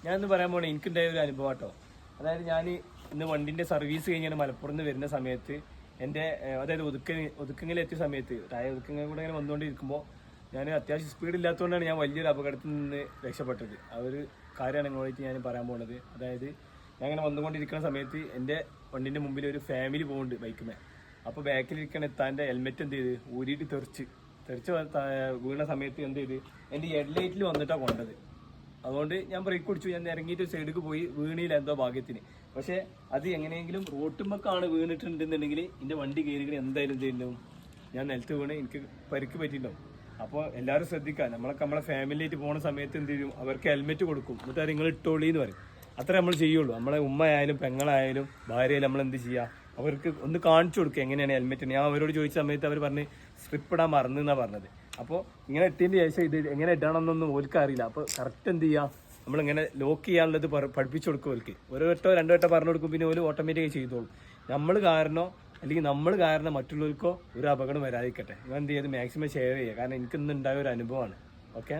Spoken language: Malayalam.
ഞാനൊന്ന് പറയാൻ പോണേ എനിക്കുണ്ടായ ഒരു അനുഭവം കേട്ടോ. അതായത് ഞാൻ ഇന്ന് വണ്ടിന്റെ സർവീസ് കഴിഞ്ഞാൽ മലപ്പുറത്ത് നിന്ന് വരുന്ന സമയത്ത് എൻ്റെ അതായത് ഒതുക്കങ്ങിലെത്തിയ സമയത്ത് ഒതുക്കങ്ങൾ കൂടെ ഇങ്ങനെ വന്നുകൊണ്ടിരിക്കുമ്പോൾ ഞാൻ അത്യാവശ്യം സ്പീഡ് ഇല്ലാത്തതുകൊണ്ടാണ് ഞാൻ വലിയൊരു അപകടത്തിൽ നിന്ന് രക്ഷപ്പെട്ടത്. ആ ഒരു കാര്യമാണ് നിങ്ങളായിട്ട് ഞാൻ പറയാൻ പോകുന്നത്. അതായത് ഞാൻ ഇങ്ങനെ വന്നുകൊണ്ടിരിക്കുന്ന സമയത്ത് എൻ്റെ വണ്ടിൻ്റെ മുമ്പിൽ ഒരു ഫാമിലി പോകുന്നുണ്ട് ബൈക്കുമേ. അപ്പോൾ ബാക്കിലിരിക്കണ എത്താൻ്റെ ഹെൽമെറ്റ് എന്ത് ചെയ്ത് ഊരിയിട്ട് തെറിച്ച് വീണ സമയത്ത് എന്ത് ചെയ്ത് എൻ്റെ ഹെഡ്ലൈറ്റിൽ വന്നിട്ടാണ് കൊണ്ടത്. അതുകൊണ്ട് ഞാൻ ബ്രേക്ക് പിടിച്ചു, ഞാൻ ഇറങ്ങിയിട്ട് സൈഡിലേക്ക് പോയി, വീണില്ല എന്തോ ഭാഗ്യത്തിന്. പക്ഷെ അത് എങ്ങനെയെങ്കിലും റോട്ടുമ്മക്കാണ് വീണിട്ടുണ്ടെന്നുണ്ടെങ്കിൽ എൻ്റെ വണ്ടി കയറിയിട്ട് എന്തായാലും എന്തെങ്കിലും ഞാൻ നിലത്ത് വീണ് എനിക്ക് പരിക്ക് പറ്റിയിട്ടുണ്ടാവും. അപ്പോൾ എല്ലാവരും ശ്രദ്ധിക്കുക, നമ്മളെ ഫാമിലിയായിട്ട് പോകുന്ന സമയത്ത് എന്ത് ചെയ്യും, അവർക്ക് ഹെൽമെറ്റ് കൊടുക്കും, എന്നിട്ട് നിങ്ങൾ ഇട്ടോളി എന്ന് പറയും. അത്രേ നമ്മൾ ചെയ്യുള്ളൂ. നമ്മളെ ഉമ്മയായാലും പെങ്ങളായാലും ഭാര്യയായാലും നമ്മൾ എന്ത് ചെയ്യുക, അവർക്ക് ഒന്ന് കാണിച്ചു കൊടുക്കുക എങ്ങനെയാണ് ഹെൽമെറ്റ്. ഞാൻ അവരോട് ചോദിച്ച സമയത്ത് അവർ പറഞ്ഞ് സ്ട്രിപ്പ് ഇടാൻ മറന്നെന്നാണ് പറഞ്ഞത്. അപ്പോൾ ഇങ്ങനെ ഇട്ടതിൻ്റെ ശേഷം ഇത് എങ്ങനെ ഇടണമെന്നൊന്നും ഓൽക്ക് അറിയില്ല. അപ്പോൾ കറക്റ്റ് എന്ത് ചെയ്യുക, നമ്മളിങ്ങനെ ലോക്ക് ചെയ്യാനുള്ളത് പഠിപ്പിച്ചു കൊടുക്കും. ഓൽക്ക് ഒരു വട്ടോ രണ്ടു വട്ടം പറഞ്ഞു കൊടുക്കും, പിന്നെ ഓല് ഓട്ടോമാറ്റിക്കായി ചെയ്തോളും. നമ്മൾ കാരണം മറ്റുള്ളവർക്കോ ഒരു അപകടം വരാതിരിക്കട്ടെ. ഞാൻ എന്ത് ചെയ്ത് മാക്സിമം ഷെയർ ചെയ്യുക, കാരണം എനിക്കിന്ന് ഉണ്ടായ ഒരു അനുഭവമാണ്. ഓക്കെ.